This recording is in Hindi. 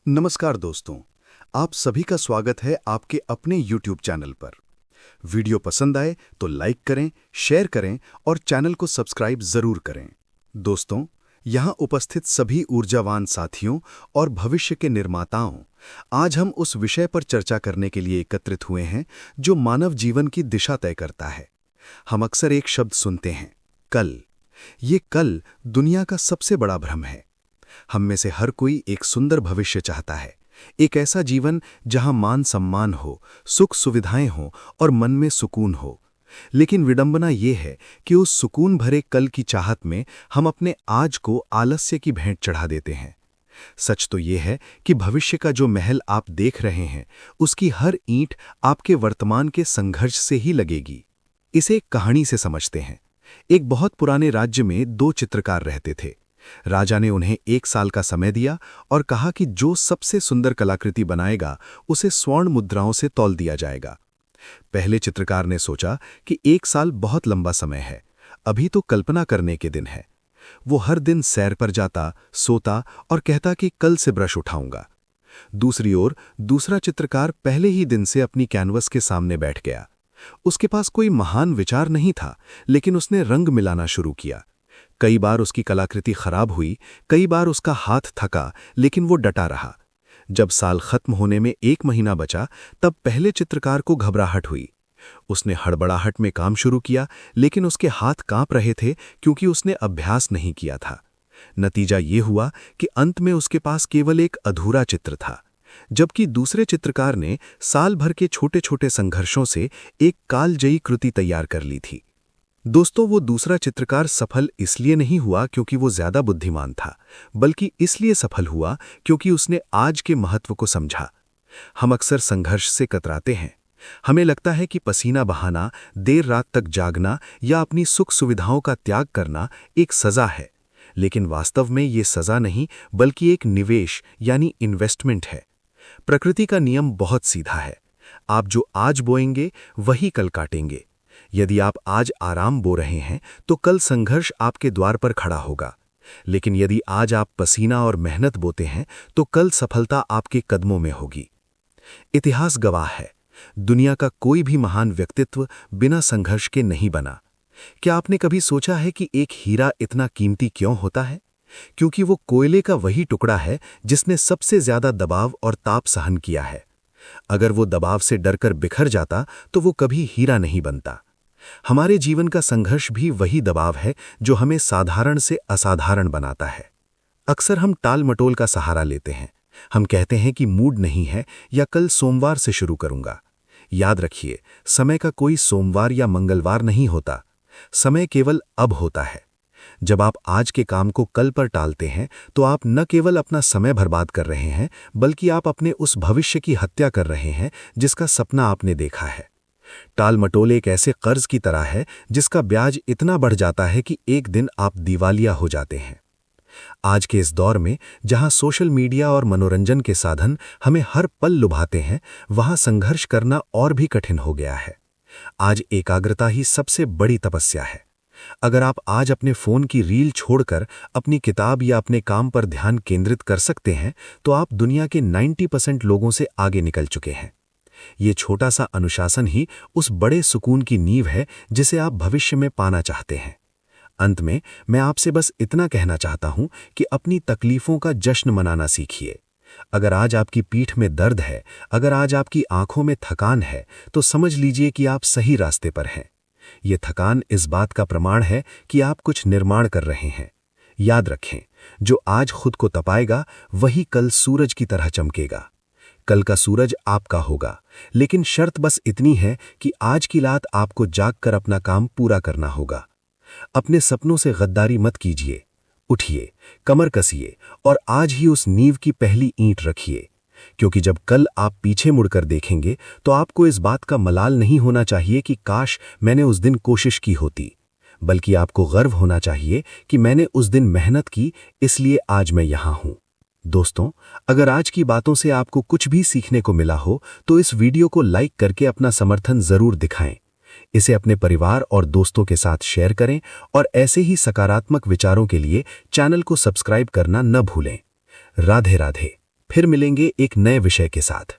नमस्कार दोस्तों, आप सभी का स्वागत है आपके अपने YouTube चैनल पर। वीडियो पसंद आए तो लाइक करें, शेयर करें और चैनल को सब्सक्राइब जरूर करें। दोस्तों, यहाँ उपस्थित सभी ऊर्जावान साथियों और भविष्य के निर्माताओं, आज हम उस विषय पर चर्चा करने के लिए एकत्रित हुए हैं जो मानव जीवन की दिशा तय करता है। हम अक्सर एक शब्द सुनते हैं, कल। ये कल दुनिया का सबसे बड़ा भ्रम है। हम में से हर कोई एक सुंदर भविष्य चाहता है, एक ऐसा जीवन जहां मान सम्मान हो, सुख सुविधाएं हो और मन में सुकून हो। लेकिन विडंबना ये है कि उस सुकून भरे कल की चाहत में हम अपने आज को आलस्य की भेंट चढ़ा देते हैं। सच तो ये है कि भविष्य का जो महल आप देख रहे हैं, उसकी हर ईंट आपके वर्तमान के संघर्ष से ही लगेगी। इसे एक कहानी से समझते हैं। एक बहुत पुराने राज्य में दो चित्रकार रहते थे। राजा ने उन्हें 1 साल का समय दिया और कहा कि जो सबसे सुंदर कलाकृति बनाएगा उसे स्वर्ण मुद्राओं से तौल दिया जाएगा। पहले चित्रकार ने सोचा कि 1 साल बहुत लंबा समय है, अभी तो कल्पना करने के दिन है। वो हर दिन सैर पर जाता, सोता और कहता कि कल से ब्रश उठाऊंगा। दूसरी ओर दूसरा चित्रकार पहले ही दिन से अपनी कैनवस के सामने बैठ गया। उसके पास कोई महान विचार नहीं था, लेकिन उसने रंग मिलाना शुरू किया। कई बार उसकी कलाकृति खराब हुई, कई बार उसका हाथ थका, लेकिन वो डटा रहा। जब साल खत्म होने में 1 महीना बचा, तब पहले चित्रकार को घबराहट हुई। उसने हड़बड़ाहट में काम शुरू किया, लेकिन उसके हाथ कांप रहे थे क्योंकि उसने अभ्यास नहीं किया था। नतीजा ये हुआ कि अंत में उसके पास केवल एक अधूरा चित्र था, जबकि दूसरे चित्रकार ने साल भर के छोटे छोटे संघर्षों से एक कालजयी कृति तैयार कर ली थी। दोस्तों, वो दूसरा चित्रकार सफल इसलिए नहीं हुआ क्योंकि वो ज्यादा बुद्धिमान था, बल्कि इसलिए सफल हुआ क्योंकि उसने आज के महत्व को समझा। हम अक्सर संघर्ष से कतराते हैं। हमें लगता है कि पसीना बहाना, देर रात तक जागना या अपनी सुख सुविधाओं का त्याग करना एक सजा है, लेकिन वास्तव में ये सजा नहीं बल्कि एक निवेश यानी इन्वेस्टमेंट है। प्रकृति का नियम बहुत सीधा है। आप जो आज बोएंगे वही कल काटेंगे। यदि आप आज आराम बो रहे हैं तो कल संघर्ष आपके द्वार पर खड़ा होगा, लेकिन यदि आज आप पसीना और मेहनत बोते हैं तो कल सफलता आपके कदमों में होगी। इतिहास गवाह है, दुनिया का कोई भी महान व्यक्तित्व बिना संघर्ष के नहीं बना। क्या आपने कभी सोचा है कि एक हीरा इतना कीमती क्यों होता है? क्योंकि वो कोयले का वही टुकड़ा है जिसने सबसे ज्यादा दबाव और ताप सहन किया है। अगर वो दबाव से डरकर बिखर जाता तो वो कभी हीरा नहीं बनता। हमारे जीवन का संघर्ष भी वही दबाव है जो हमें साधारण से असाधारण बनाता है। अक्सर हम टाल मटोल का सहारा लेते हैं। हम कहते हैं कि मूड नहीं है या कल सोमवार से शुरू करूंगा। याद रखिए, समय का कोई सोमवार या मंगलवार नहीं होता। समय केवल अब होता है। जब आप आज के काम को कल पर टालते हैं तो आप न केवल अपना समय बर्बाद कर रहे हैं, बल्कि आप अपने उस भविष्य की हत्या कर रहे हैं जिसका सपना आपने देखा है। टाल मटोल एक ऐसे कर्ज की तरह है जिसका ब्याज इतना बढ़ जाता है कि एक दिन आप दिवालिया हो जाते हैं। आज के इस दौर में जहां सोशल मीडिया और मनोरंजन के साधन हमें हर पल लुभाते हैं, वहां संघर्ष करना और भी कठिन हो गया है। आज एकाग्रता ही सबसे बड़ी तपस्या है। अगर आप आज अपने फोन की रील छोड़कर अपनी किताब या अपने काम पर ध्यान केंद्रित कर सकते हैं, तो आप दुनिया के 90% लोगों से आगे निकल चुके हैं। ये छोटा सा अनुशासन ही उस बड़े सुकून की नींव है जिसे आप भविष्य में पाना चाहते हैं। अंत में मैं आपसे बस इतना कहना चाहता हूं कि अपनी तकलीफों का जश्न मनाना सीखिए। अगर आज आपकी पीठ में दर्द है, अगर आज आपकी आंखों में थकान है, तो समझ लीजिए कि आप सही रास्ते पर हैं। ये थकान इस बात का प्रमाण है कि आप कुछ निर्माण कर रहे हैं। याद रखें, जो आज खुद को तपाएगा वही कल सूरज की तरह चमकेगा। कल का सूरज आपका होगा, लेकिन शर्त बस इतनी है कि आज की रात आपको जागकर अपना काम पूरा करना होगा। अपने सपनों से गद्दारी मत कीजिए। उठिए, कमर कसिए और आज ही उस नींव की पहली ईंट रखिए, क्योंकि जब कल आप पीछे मुड़कर देखेंगे तो आपको इस बात का मलाल नहीं होना चाहिए कि काश मैंने उस दिन कोशिश की होती, बल्कि आपको गर्व होना चाहिए कि मैंने उस दिन मेहनत की, इसलिए आज मैं यहां हूं। दोस्तों, अगर आज की बातों से आपको कुछ भी सीखने को मिला हो तो इस वीडियो को लाइक करके अपना समर्थन जरूर दिखाएं। इसे अपने परिवार और दोस्तों के साथ शेयर करें और ऐसे ही सकारात्मक विचारों के लिए चैनल को सब्सक्राइब करना न भूलें। राधे राधे। फिर मिलेंगे एक नए विषय के साथ।